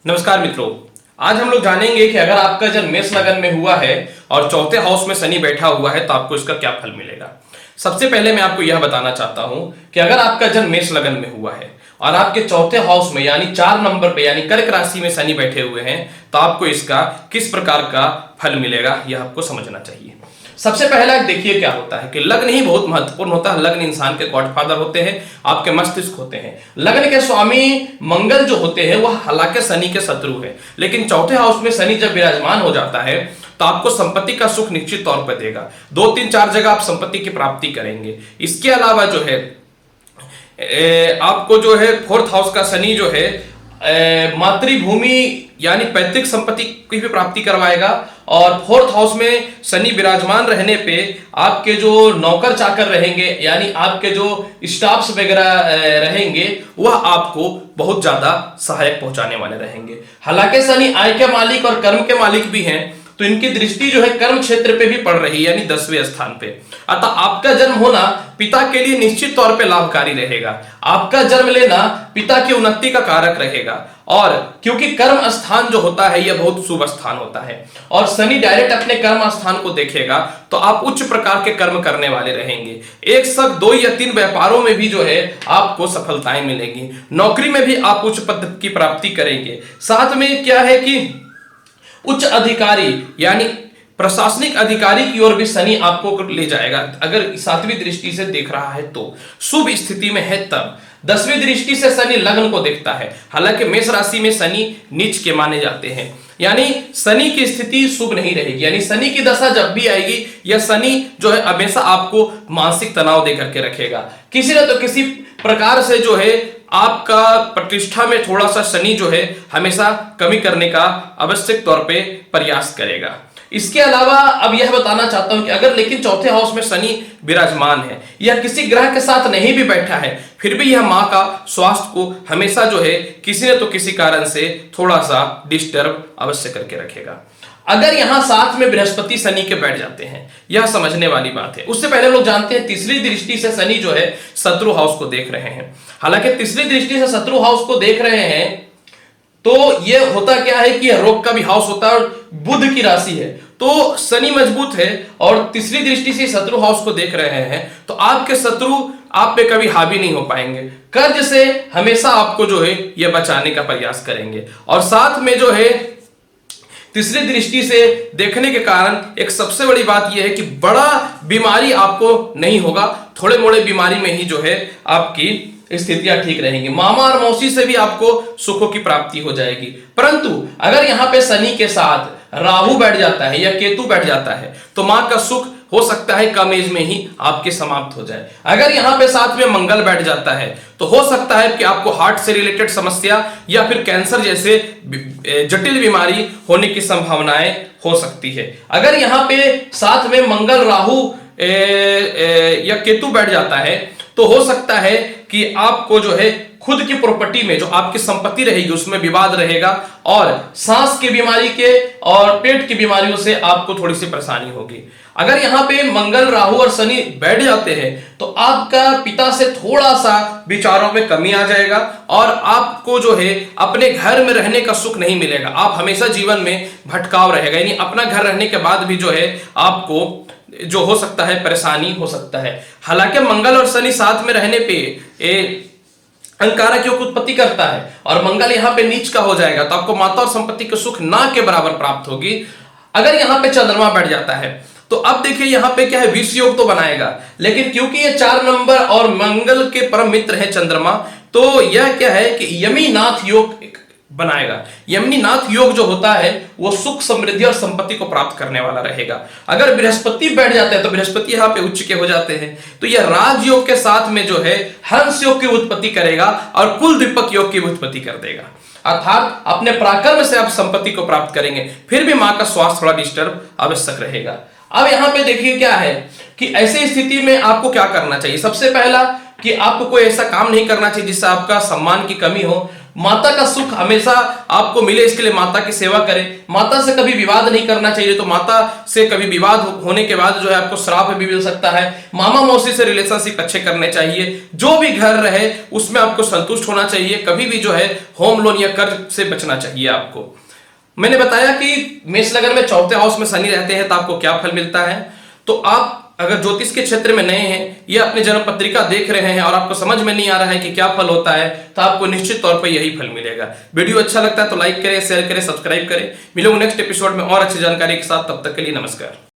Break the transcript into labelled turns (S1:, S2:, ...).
S1: नमस्कार मित्रों, आज हम लोग जानेंगे कि अगर आपका जन्म मेष लगन में हुआ है और चौथे हाउस में शनि बैठा हुआ है तो आपको इसका क्या फल मिलेगा। सबसे पहले मैं आपको यह बताना चाहता हूं कि अगर आपका जन्म मेष लगन में हुआ है और आपके चौथे हाउस में यानी 4 नंबर पे यानी कर्क राशि में शनि बैठे हुए हैं तो आपको इसका किस प्रकार का फल मिलेगा यह आपको समझना चाहिए। सबसे पहला देखिए क्या होता है कि लग्न ही बहुत महत्वपूर्ण होता है। लग्न इंसान के गॉडफादर होते हैं, आपके मस्तिष्क होते हैं। लग्न के स्वामी मंगल जो होते हैं वह हालांकि शनि के शत्रु है, लेकिन चौथे हाउस में शनि जब विराजमान हो जाता है तो आपको संपत्ति का सुख निश्चित तौर पर देगा। 2 3 4 जगह आप संपत्ति की प्राप्ति करेंगे। इसके अलावा जो है आपको जो है 4th हाउस का शनि जो है मातृभूमि यानी पैतृक संपत्ति की भी प्राप्ति करवाएगा। और 4th हाउस में शनि विराजमान रहने पे आपके जो नौकर चाकर रहेंगे यानी आपके जो स्टाफ्स वगैरह रहेंगे वह आपको बहुत ज्यादा सहायक पहुंचाने वाले रहेंगे। हालांकि शनि आय के मालिक और कर्म के मालिक भी हैं, तो इनकी दृष्टि जो है कर्म क्षेत्र पे भी पड़ रही है यानी 10वें स्थान पे। अतः आपका जन्म होना पिता के लिए निश्चित तौर पे लाभकारी रहेगा। आपका जन्म लेना पिता की उन्नति का कारक रहेगा। और क्योंकि कर्म स्थान जो होता है यह बहुत शुभ स्थान होता है और शनि डायरेक्ट अपने कर्म स्थान को देखेगा तो आप उच्च प्रकार के कर्म करने वाले रहेंगे। एक साथ 2 या 3 व्यापारों में भी जो है आपको सफलताएं मिलेगी। नौकरी में भी आप उच्च पद की प्राप्ति करेंगे। साथ में क्या है कि उच्च अधिकारी यानी प्रशासनिक अधिकारी की ओर भी शनि आपको ले जाएगा। अगर 7वीं दृष्टि से देख रहा है तो शुभ स्थिति में है तब। 10वीं दृष्टि से शनि लग्न को देखता है। हालांकि मेष राशि में शनि नीच के माने जाते हैं, यानी शनि की स्थिति शुभ नहीं रहेगी। यानी शनि की दशा जब भी आएगी यह शनि जो है हमेशा आपको मानसिक तनाव दे करके रखेगा। किसी न तो किसी प्रकार से जो है आपका प्रतिष्ठा में थोड़ा सा शनि जो है हमेशा कमी करने का आवश्यक तौर पे प्रयास करेगा। इसके अलावा अब यह बताना चाहता हूं कि अगर लेकिन चौथे हाउस में शनि विराजमान है या किसी ग्रह के साथ नहीं भी बैठा है फिर भी यह मां का स्वास्थ्य को हमेशा जो है किसी न तो किसी कारण से थोड़ा सा डिस्टर्ब अवश्य करके रखेगा। अगर यहां साथ में बृहस्पति शनि के बैठ जाते हैं यह समझने वाली बात है। उससे पहले लोग जानते हैं तीसरी दृष्टि से शनि जो है शत्रु हाउस को देख रहे हैं। हालांकि तीसरी दृष्टि से शत्रु हाउस को देख रहे हैं तो यह होता क्या है कि यह रोग का भी हाउस होता है और बुध की राशि है, तो शनि मजबूत है और तीसरी दृष्टि से शत्रु हाउस को देख रहे हैं तो आपके शत्रु आप पे कभी हावी नहीं हो पाएंगे। कर्ज से हमेशा आपको जो है यह बचाने का प्रयास करेंगे। और साथ में जो है तीसरी दृष्टि से देखने के कारण एक सबसे बड़ी बात यह है कि बड़ा बीमारी आपको नहीं होगा। थोड़े मोड़े बीमारी में ही जो है आपकी स्थितियां ठीक रहेंगी। मामा और मौसी से भी आपको सुखों की प्राप्ति हो जाएगी। परंतु अगर यहां पे शनि के साथ राहु बैठ जाता है या केतु बैठ जाता है तो मां का सुख हो सकता है कम एज में ही आपके समाप्त हो जाए। अगर यहां पे साथ में मंगल बैठ जाता है तो हो सकता है कि आपको हार्ट से रिलेटेड समस्या या फिर कैंसर जैसे जटिल बीमारी होने की संभावनाएं हो सकती है। अगर यहां पे साथ में मंगल राहु या केतु बैठ जाता है तो हो सकता है कि आपको जो है खुद की प्रॉपर्टी में जो आपकी संपत्ति रहेगी उसमें विवाद रहेगा और सांस की बीमारी के और पेट की बीमारियों से आपको थोड़ी सी परेशानी होगी। अगर यहां पे मंगल राहु और शनि बैठ जाते हैं तो आपका पिता से थोड़ा सा विचारों में कमी आ जाएगा और आपको जो है अपने घर में रहने का सुख नहीं मिलेगा। आप हमेशा जीवन में भटकाव रहेगा, यानी अपना घर रहने के बाद भी जो है आपको जो हो सकता है परेशानी हो सकता है। हालांकि मंगल और शनि साथ में रहने पे अंगारक योग उत्पत्ति करता है और मंगल यहां पे नीच का हो जाएगा तो आपको माता और संपत्ति के सुख ना के बराबर प्राप्त होगी। अगर यहां पे चंद्रमा बैठ जाता है तो अब देखिए यहां पे क्या है विष योग तो बनाएगा, लेकिन क्योंकि ये 4 नंबर और मंगल के परम मित्र है चंद्रमा तो यह क्या है कि यमीनाथ योग बनाएगा। यमनीनाथ योग जो होता है वो सुख समृद्धि और संपत्ति को प्राप्त करने वाला रहेगा। अगर बृहस्पति बैठ जाते हैं तो बृहस्पति यहाँ पे उच्च के हो जाते हैं तो यह राजयोग के साथ में जो है हंस योग की उत्पत्ति करेगा और कुल दीपक योग की उत्पत्ति कर देगा। अर्थात अपने पराक्रम से आप संपत्ति को प्राप्त करेंगे। फिर भी मां का स्वास्थ्य थोड़ा डिस्टर्ब आवश्यक रहेगा। अब यहाँ पे देखिए क्या है कि ऐसी स्थिति में आपको क्या करना चाहिए। सबसे पहला कि आपको कोई ऐसा काम नहीं करना चाहिए जिससे आपका सम्मान की कमी हो। माता का सुख हमेशा आपको मिले, इसके लिए माता की सेवा करें। माता से कभी विवाद नहीं करना चाहिए, तो माता से कभी विवाद होने के बाद जो है आपको श्राप भी मिल सकता है। मामा मौसी से रिलेशनशिप अच्छे करने चाहिए। जो भी घर रहे उसमें आपको संतुष्ट होना चाहिए। कभी भी जो है होम लोन या कर्ज से बचना चाहिए आपको। मैंने बताया कि मेष लग्न में चौथे हाउस में शनि रहते हैं तो आपको क्या फल मिलता है। तो आप अगर ज्योतिष के क्षेत्र में नए हैं या अपनी जन्म पत्रिका देख रहे हैं और आपको समझ में नहीं आ रहा है कि क्या फल होता है, तो आपको निश्चित तौर पर यही फल मिलेगा। वीडियो अच्छा लगता है तो लाइक करें, शेयर करें, सब्सक्राइब करें। मिलोगे नेक्स्ट एपिसोड में और अच्छी जानकारी के साथ। तब तक के लिए नमस्कार।